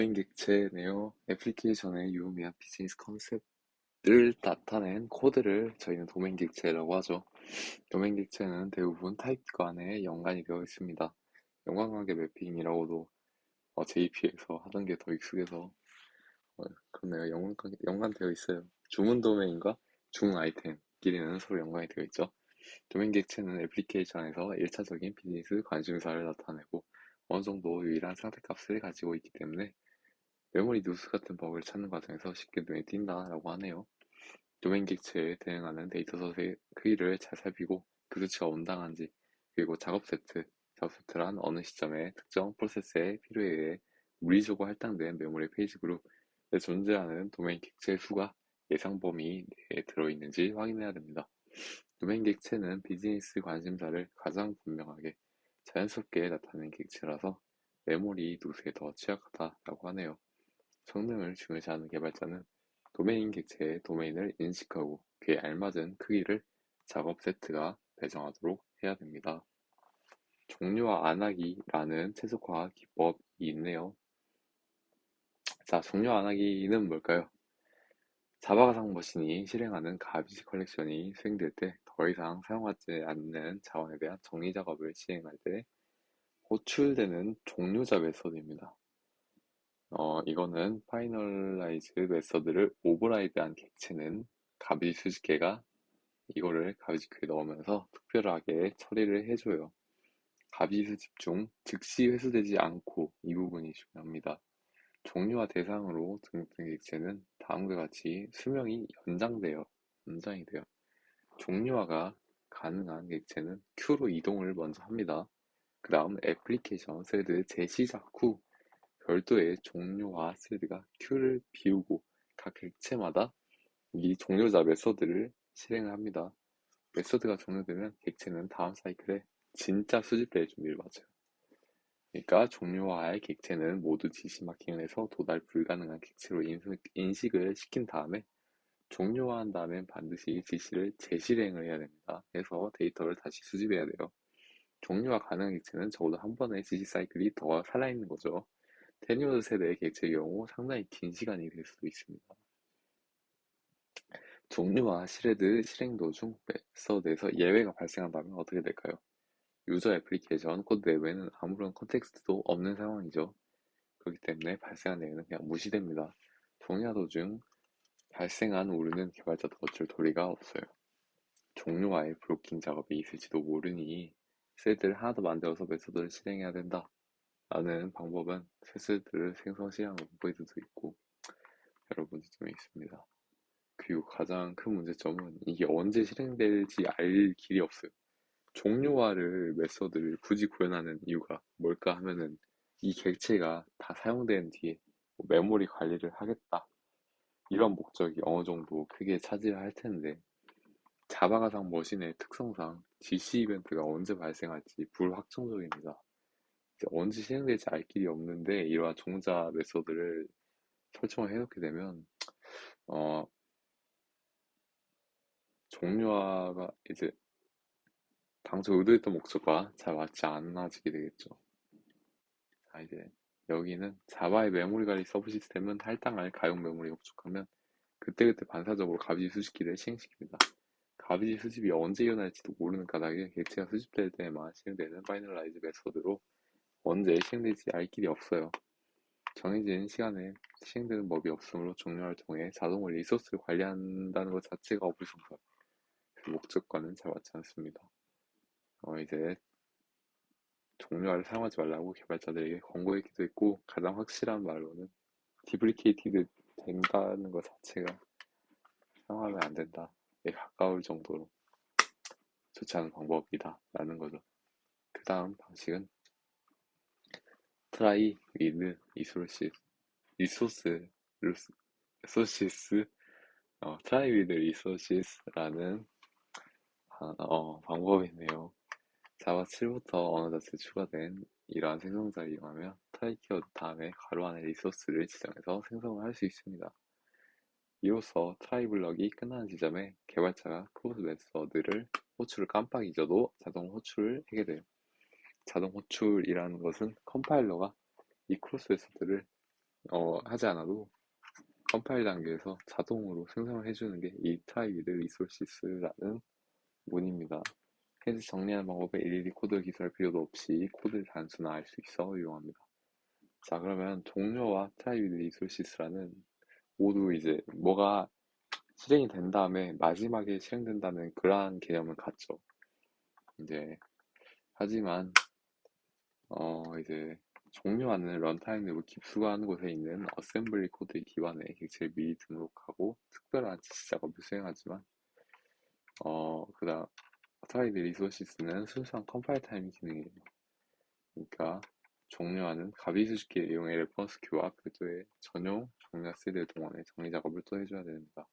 도메인 객체네요. 애플리케이션의 유의미한 비즈니스 컨셉을 나타낸 코드를 저희는 도메인 객체라고 하죠. 도메인 객체는 대부분 타입 간에 연관이 되어 있습니다. 연관관계 매핑이라고도 JP에서 하던 게 더 익숙해서 그렇네요. 연관되어 있어요. 주문 도메인과 주문 아이템끼리는 서로 연관이 되어 있죠. 도메인 객체는 애플리케이션에서 1차적인 비즈니스 관심사를 나타내고 어느 정도 유일한 상태값을 가지고 있기 때문에 메모리 누수 같은 버그를 찾는 과정에서 쉽게 눈에 띈다라고 하네요. 도메인 객체에 대응하는 데이터셋의 크기를 잘 살피고 그 수치가 온당한지, 그리고 작업 세트란 어느 시점에 특정 프로세스의 필요에 의해 무리수고 할당된 메모리 페이지 그룹에 존재하는 도메인 객체의 수가 예상 범위 내에 들어있는지 확인해야 됩니다. 도메인 객체는 비즈니스 관심사를 가장 분명하게 자연스럽게 나타내는 객체라서 메모리 누수에 더 취약하다라고 하네요. 성능을 중요시하는 개발자는 도메인 객체의 도메인을 인식하고 그에 알맞은 크기를 작업 세트가 배정하도록 해야 됩니다. 종류화 안 하기라는 최적화 기법이 있네요. 자, 종류화 안 하기는 뭘까요? 자바 가상 머신이 실행하는 가비지 컬렉션이 수행될 때 더 이상 사용하지 않는 자원에 대한 정리 작업을 시행할 때 호출되는 종료자 메소드입니다. 이거는 파이널라이즈 메서드를 오버라이드한 객체는 가비지 수집계가 이거를 가비지큐에 넣으면서 특별하게 처리를 해줘요. 가비지 수집 중 즉시 회수되지 않고 이 부분이 중요합니다. 종류와 대상으로 등록된 객체는 다음과 같이 수명이 연장이 돼요. 종류화가 가능한 객체는 Q로 이동을 먼저 합니다. 그 다음 애플리케이션 스레드 재시작 후 별도의 종료와 스레드가 Q를 비우고 각 객체마다 이 종료자 메서드를 실행을 합니다. 메서드가 종료되면 객체는 다음 사이클에 진짜 수집될 준비를 마쳐요. 그러니까 종료와의 객체는 모두 지시 마킹을 해서 도달 불가능한 객체로 인식을 시킨 다음에 종료한 다음엔 반드시 지시를 재실행을 해야 됩니다. 해서 데이터를 다시 수집해야 돼요. 종료가 가능한 객체는 적어도 한 번의 지시 사이클이 더 살아있는 거죠. 테뉴어드 세대의 객체의 경우 상당히 긴 시간이 될 수도 있습니다. 종류와 시레드 실행 도중 메서드에서 예외가 발생한다면 어떻게 될까요? 유저 애플리케이션 코드 내부에는 아무런 컨텍스트도 없는 상황이죠. 그렇기 때문에 발생한 예외는 그냥 무시됩니다. 종료와 도중 발생한 오류는 개발자도 어쩔 도리가 없어요. 종료와의 브로킹 작업이 있을지도 모르니 셋을 하나 더 만들어서 메서드를 실행해야 된다 라는 방법은 셋들을 생성 시향 홈페이지도 있고 여러 문제점이 있습니다. 그리고 가장 큰 문제점은 이게 언제 실행될지 알 길이 없어요. 종료화를 메서드를 굳이 구현하는 이유가 뭘까 하면은 이 객체가 다 사용된 뒤에 뭐 메모리 관리를 하겠다 이런 목적이 어느 정도 크게 차지할 텐데 자바 가상 머신의 특성상 GC 이벤트가 언제 발생할지 불확정적입니다. 이제 언제 실행될지 알 길이 없는데 이러한 종자 메서드를 설정을 해놓게 되면 어, 종료화가 이제 당초 의도했던 목적과 잘 맞지 않아지게 되겠죠. 자, 이제 여기는 자바의 메모리 관리 서브 시스템은 할당할 가용 메모리가 부족하면 그때그때 반사적으로 가비지 수집기를 시행시킵니다. 가비지 수집이 언제 일어날지도 모르는 까닭에 객체가 수집될 때에만 실행되는 파이널라이즈 메서드로 언제 실행될지 알 길이 없어요. 정해진 시간에 실행되는 법이 없으므로 종료를 통해 자동으로 리소스를 관리한다는 것 자체가 어불성설. 그 목적과는 잘 맞지 않습니다. 이제 종료를 사용하지 말라고 개발자들에게 권고했기도 했고 가장 확실한 말로는 디브리케이티드 된다는 것 자체가 사용하면 안 된다에 가까울 정도로 좋지 않은 방법이다 라는 거죠. 그 다음 방식은 트라이 위드 리소스 리소시스 트라이 위드 리소시스라는 방법이네요. 자바 7부터 언어 자체 추가된 이러한 생성자를 이용하며 트라이 키워드 다음에 괄호 안에 리소스를 지정해서 생성을 할 수 있습니다. 이로써 트라이 블럭이 끝나는 지점에 개발자가 크로스 메서드를 호출을 깜빡 잊어도 자동 호출을 하게 돼요. 자동 호출이라는 것은 컴파일러가 이 크로스 메서드를 하지 않아도 컴파일 단계에서 자동으로 생성을 해주는 게 이 트라이 위드 리소시스라는 문입니다. 해서 정리하는 방법에 일일이 코드를 기술할 필요도 없이 코드를 단순화할 수 있어 유용합니다. 자, 그러면 종료와 트라이 위드 리소시스라는 모두 이제 뭐가 실행이 된 다음에 마지막에 실행된다는 그러한 개념을 갖죠. 이제 하지만 이제 종료하는 런타임 내부 깊숙한 곳에 있는 어셈블리 코드의 기반에 객체를 미리 등록하고 특별한 지시 작업을 수행하지만 그다음 트라이드 리소시스는 순수한 컴파일 타임 기능이에요. 그러니까 종료하는 가비 수식기를 이용해 레퍼런스 큐와 별도의 전용 종료 셋을 동원해 정리 작업을 또 해줘야 됩니다.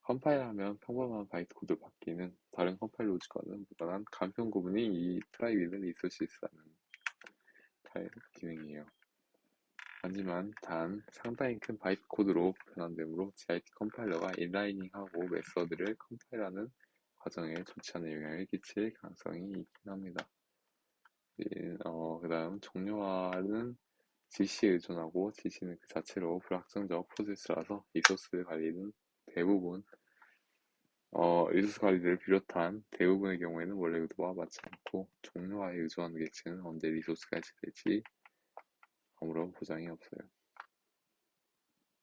컴파일하면 평범한 바이트 코드 받기는 다른 컴파일 로직과는 무관한 간편 구분이 이 트라이 위드 리소시스라는 타입 기능이에요. 하지만 단 상당히 큰 바이트 코드로 변환되므로 GIT 컴파일러가 인라이닝하고 메서드를 컴파일하는 과정에 좋지 않은 영향을 끼칠 가능성이 있긴 합니다. 그 다음 종료화는 GC에 의존하고 GC는 그 자체로 불확정적 프로세스라서 리소스 관리는 대부분 리소스 관리를 비롯한 대부분의 경우에는 원래 의도와 맞지 않고 종료화에 의존하는 객체는 언제 리소스가 해제될지 아무런 보장이 없어요.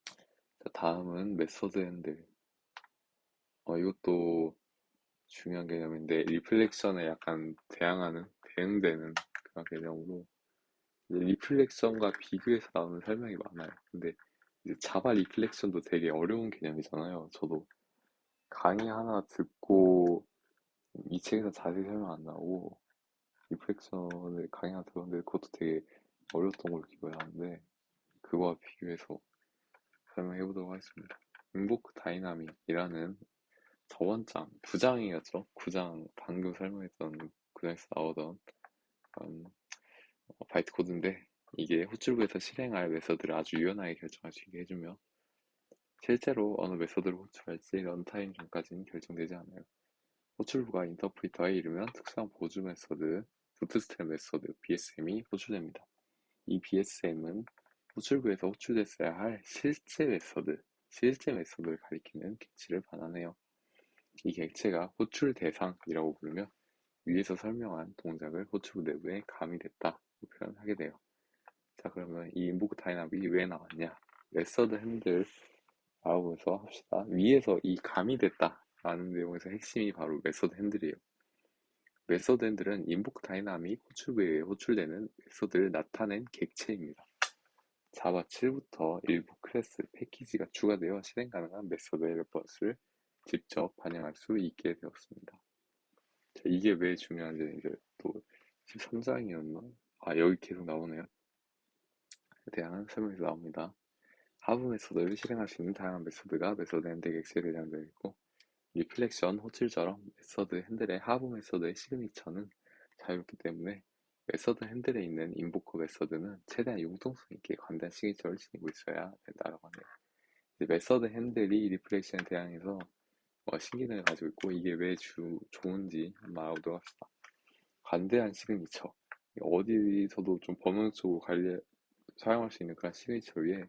자, 다음은 메서드 핸들. 이것도 중요한 개념인데 리플렉션에 약간 대응되는 그런 개념으로 이제 리플렉션과 비교해서 나오는 설명이 많아요. 근데 이제 자바 리플렉션도 되게 어려운 개념이잖아요. 저도 강의 하나 듣고 이 책에서 자세히 설명 안 나오고 리플렉션을 강의 하나 들었는데 그것도 되게 어려웠던 걸로 기억을 하는데 그거와 비교해서 설명해 보도록 하겠습니다. 인보크 다이나믹이라는 저번 장, 9장이었죠? 9장, 방금 설명했던 9장에서 나오던 음, 바이트 코드인데 이게 호출부에서 실행할 메서드를 아주 유연하게 결정할 수 있게 해주며 실제로 어느 메서드를 호출할지 런타임 전까지는 결정되지 않아요. 호출부가 인터프리터에 이르면 특수한 보조 메서드, 부트스트랩 메서드, BSM이 호출됩니다. 이 BSM은 호출부에서 호출됐어야 할 실제 메서드를 가리키는 객체를 반환해요. 이 객체가 호출 대상이라고 부르며 위에서 설명한 동작을 호출부 내부에 가미됐다 표현하게 돼요. 자, 그러면 이 인보크 다이나믹이 왜 나왔냐? 메서드 핸들 나오면서 합시다. 위에서 이 가미됐다 라는 내용에서 핵심이 바로 메서드 핸들이에요. 메서드 핸들은 인보크 다이나믹 호출부에 호출되는 메서드를 나타낸 객체입니다. 자바 7부터 일부 클래스 패키지가 추가되어 실행 가능한 메서드의 레퍼런스를 직접 반영할 수 있게 되었습니다. 자, 이게 왜 중요한지 이제 또 13장이었나? 여기 계속 나오네요. 대한 설명에서 나옵니다. 하부 메소드를 실행할 수 있는 다양한 메소드가 메소드 핸들 객체에 대장되어 있고 리플렉션, 호출처럼 메소드 핸들의 하부 메소드의 시그니처는 자유롭기 때문에 메소드 핸들에 있는 인보커 메소드는 최대한 융통성 있게 관대한 시그니처를 지니고 있어야 된다고 하네요. 메소드 핸들이 리플렉션에 대항해서 신기능을 가지고 있고 이게 왜 좋은지 한번 알아보도록 합시다. 관대한 시그니처 어디서도 좀 범용적으로 사용할 수 있는 그런 시그니처 위에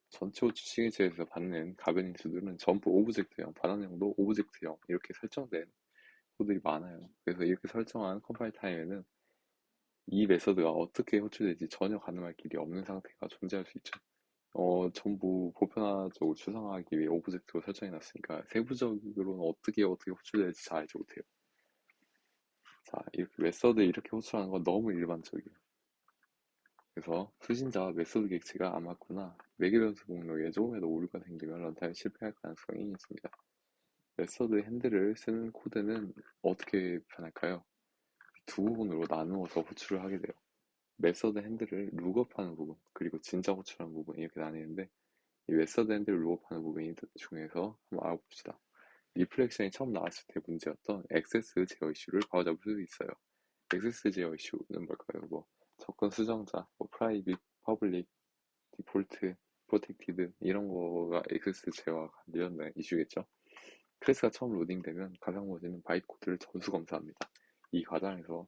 전체 호출 시그니처에서 받는 가변인수들은 전부 오브젝트형, 반환형도 오브젝트형 이렇게 설정된 코드들이 많아요. 그래서 이렇게 설정한 컴파일 타임에는 이 메서드가 어떻게 호출될지 전혀 가늠할 길이 없는 상태가 존재할 수 있죠. 전부 보편화적으로 추상화하기 위해 오브젝트로 설정해 놨으니까 세부적으로는 어떻게 호출될지 잘 알지 못해요. 자, 이렇게 메서드 이렇게 호출하는 건 너무 일반적이에요. 그래서 수신자와 메소드 객체가 안 맞거나 매개 변수 목록에 조금이라도 오류가 생기면 런타임이 실패할 가능성이 있습니다. 메소드 핸들을 쓰는 코드는 어떻게 변할까요? 두 부분으로 나누어서 호출을 하게 돼요. 메소드 핸들을 룩업하는 부분, 그리고 진짜 호출하는 부분 이렇게 나뉘는데 이 메소드 핸들을 룩업하는 부분이 중에서 한번 알아봅시다. 리플렉션이 처음 나왔을 때 문제였던 액세스 제어 이슈를 바로잡을 수 있어요. 액세스 제어 이슈는 뭘까요? 접근 수정자, 프라이빗, 퍼블릭, 디폴트, 프로텍티드 이런 거가 액세스 제어와 관련된 이슈겠죠. 클래스가 처음 로딩되면 가상 모듈은 바이트 코드를 전수 검사합니다. 이 과정에서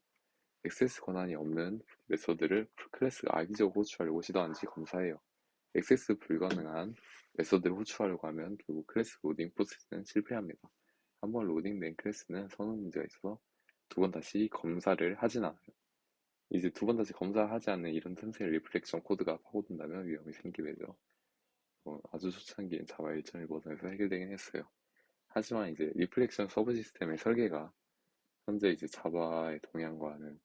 액세스 권한이 없는 메서드를 클래스가 악의적으로 호출하려고 시도하는지 검사해요. 액세스 불가능한 메서드를 호출하려고 하면 결국 클래스 로딩 프로세스는 실패합니다. 한번 로딩된 클래스는 성능 문제가 있어서 두 번 다시 검사를 하진 않아요. 이제 두 번 다시 검사를 하지 않는 이런 틈새에 리플렉션 코드가 파고든다면 위험이 생기게 되죠. 아주 초창기엔 자바 1.1 버전에서 해결되긴 했어요. 하지만 이제 리플렉션 서브 시스템의 설계가 현재 이제 자바의 동향과는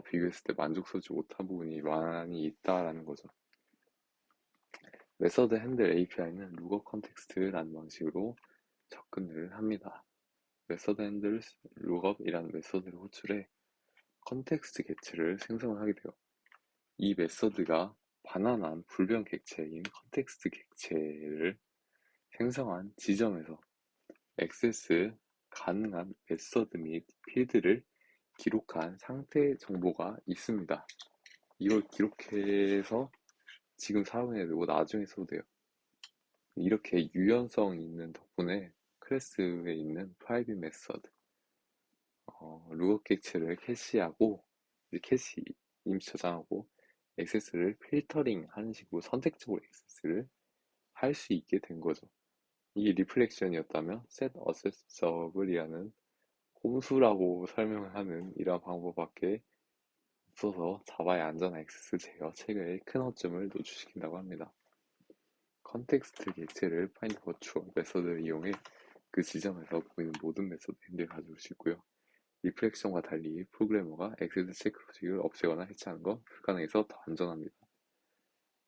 비교했을 때 만족스럽지 못한 부분이 많이 있다라는 거죠. 메서드 핸들 API는 룩업 컨텍스트라는 방식으로 접근을 합니다. 메서드 핸들 룩업이라는 메서드를 호출해 컨텍스트 객체를 생성을 하게 돼요. 이 메서드가 반환한 불변 객체인 컨텍스트 객체를 생성한 지점에서 액세스 가능한 메서드 및 필드를 기록한 상태 정보가 있습니다. 이걸 기록해서 지금 사용해야 되고 나중에 써도 돼요. 이렇게 유연성이 있는 덕분에 클래스에 있는 프라이빗 메서드, 룩업 객체를 캐시하고 캐시 임시 저장하고 액세스를 필터링 하는 식으로 선택적으로 액세스를 할 수 있게 된 거죠. 이게 리플렉션이었다면 set accessible이라는 꼼수라고 설명을 하는 이러한 방법밖에 없어서 자바의 안전한 액세스 제어 체계에 큰 허점을 노출시킨다고 합니다. 컨텍스트 객체를 find virtual 메서드를 이용해 그 지점에서 보이는 모든 메서드 핸들을 가져올 수 있고요. 리플렉션과 달리 프로그래머가 액세스 체크 로직을 없애거나 해체하는 건 불가능해서 더 안전합니다.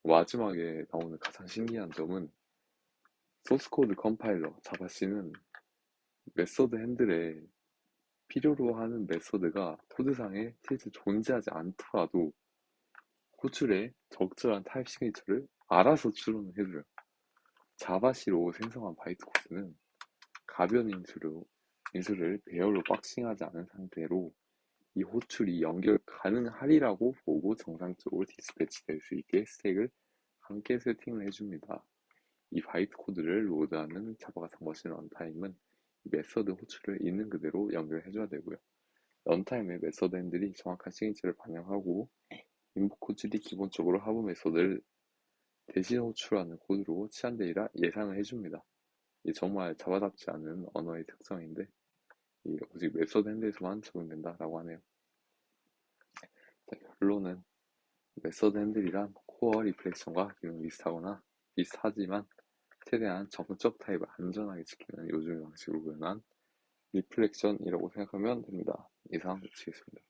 마지막에 나오는 가장 신기한 점은 소스코드 컴파일러 자바C는 메서드 핸들에 필요로 하는 메서드가 코드상에 실제 존재하지 않더라도 호출에 적절한 타입 시그니처를 알아서 추론을 해줘요. 자바C로 생성한 바이트 코드는 가변 인수를 배열로 박싱하지 않은 상태로 이 호출이 연결 가능하리라고 보고 정상적으로 디스패치 될 수 있게 스택을 함께 세팅을 해줍니다. 이 바이트 코드를 로드하는 자바가 상머신 런타임은 이 메서드 호출을 있는 그대로 연결해줘야 되고요. 런타임의 메서드 핸들이 정확한 시그니처를 반영하고 인풋 코드들이 기본적으로 하부 메서드를 대신 호출하는 코드로 치환되리라 예상을 해줍니다. 이게 정말 자바답지 않은 언어의 특성인데 오직 메서드 핸들에서만 적용된다라고 하네요. 자, 결론은 메서드 핸들이란 코어 리플렉션과 기능 비슷하지만 최대한 정적 타입을 안전하게 지키는 요즘의 방식으로 구현한 리플렉션이라고 생각하면 됩니다. 이상 마치겠습니다.